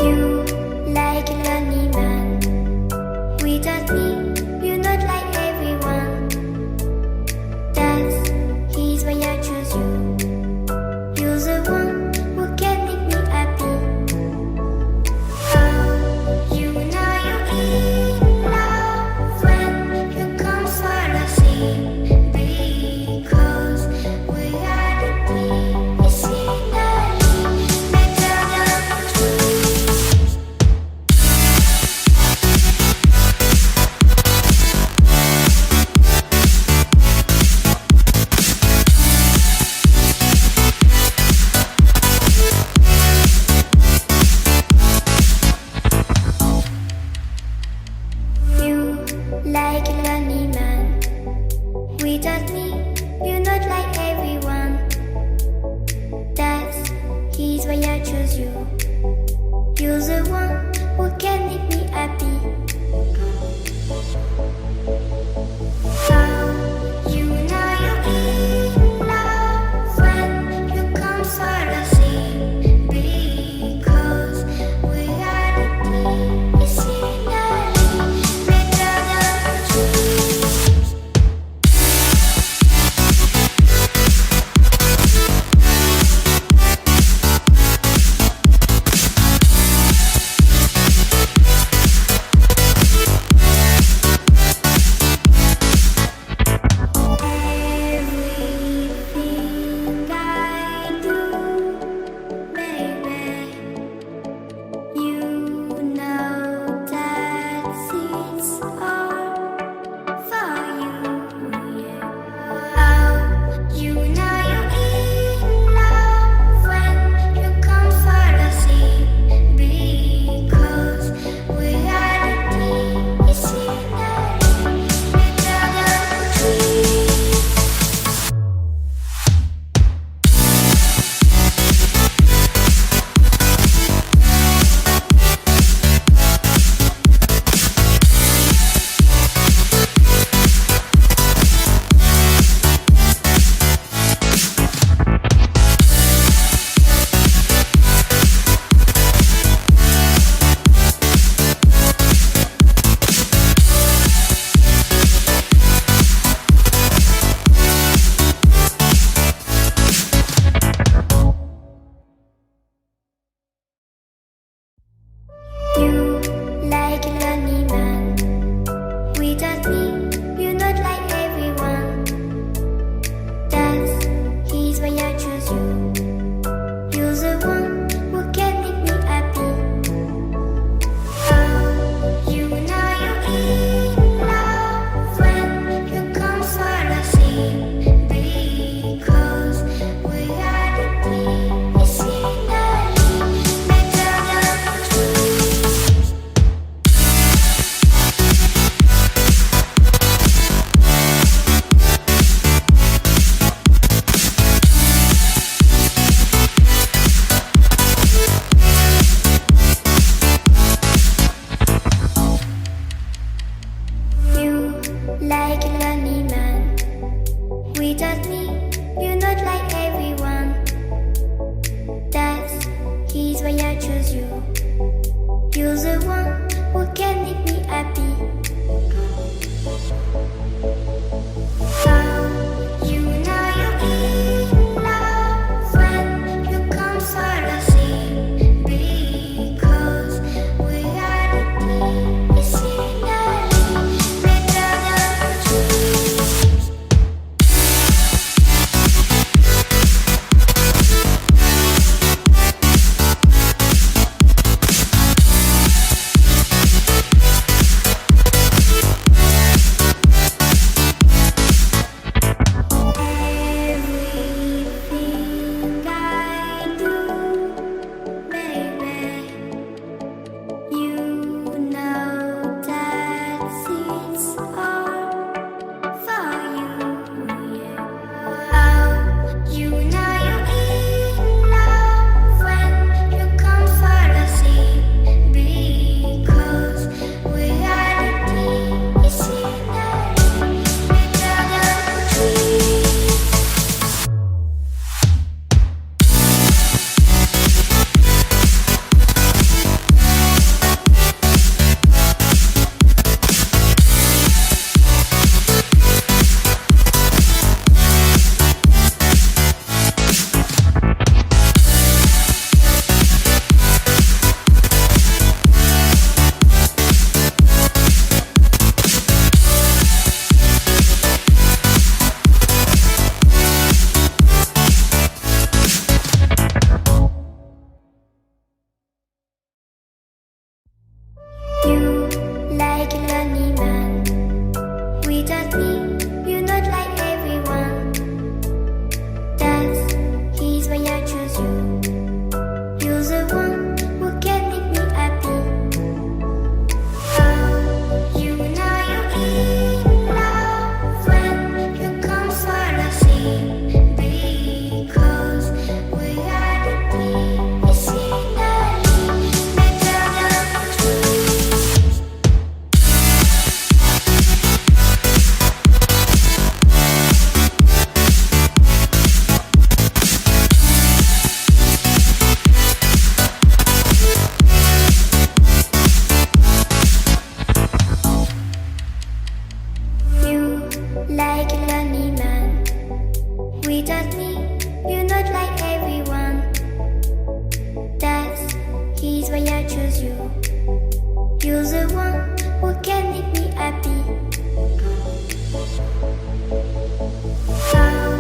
You like a lonely man. Without me, you're not like everyone. That's he's why I choose you. You're the one who can make me happy. Oh, you know you're in love when you come for the sea. Because reality is finally better than dreams. You like a lonely man. Without me, you're not like everyone. That's he's why I choose you. You're the one who can make me happy. Oh, you know you're in love when you come for the sea. Because reality is finally better than dreams. Everything I do, baby, you know that it's all for you, yeah. Oh, you know you're in love when you come for the sea. Because reality is finally better than dreams. You like a lonely man. Without me, you're not like everyone. That's he's why I choose you. You're the one who can make me happy. Oh, you know you're in love when you come for the sea. Because reality is finally better than dreams. You like a lonely man. Without me, you're not like everyone. That's he's why I choose you. You're the one who can make me happy. Oh, you know you're in love when you come for the sea. Because reality is finally better than dreams. He's why I choose you. You're the one who can make me happy. How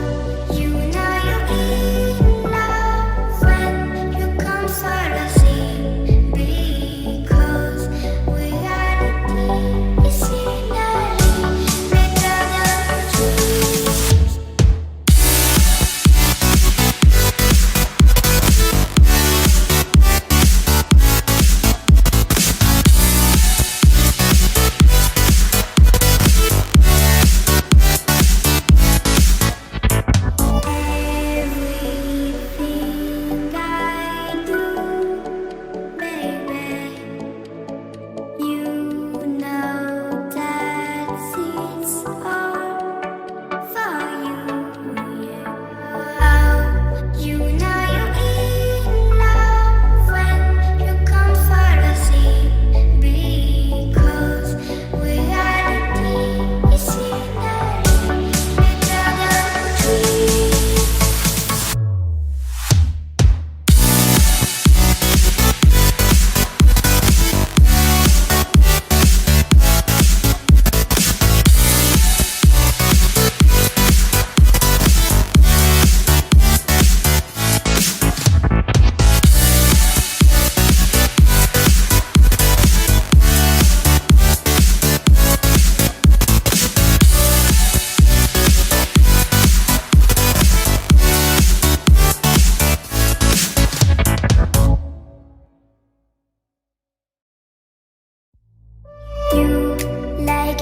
you know you're in love when you come for the sea? Because reality is scenery better than dreams. Everything I do, baby, you know that it's all for you. Yeah. Oh, you know you're in love when you come for the sea. Because reality is scenery better than dreams. You like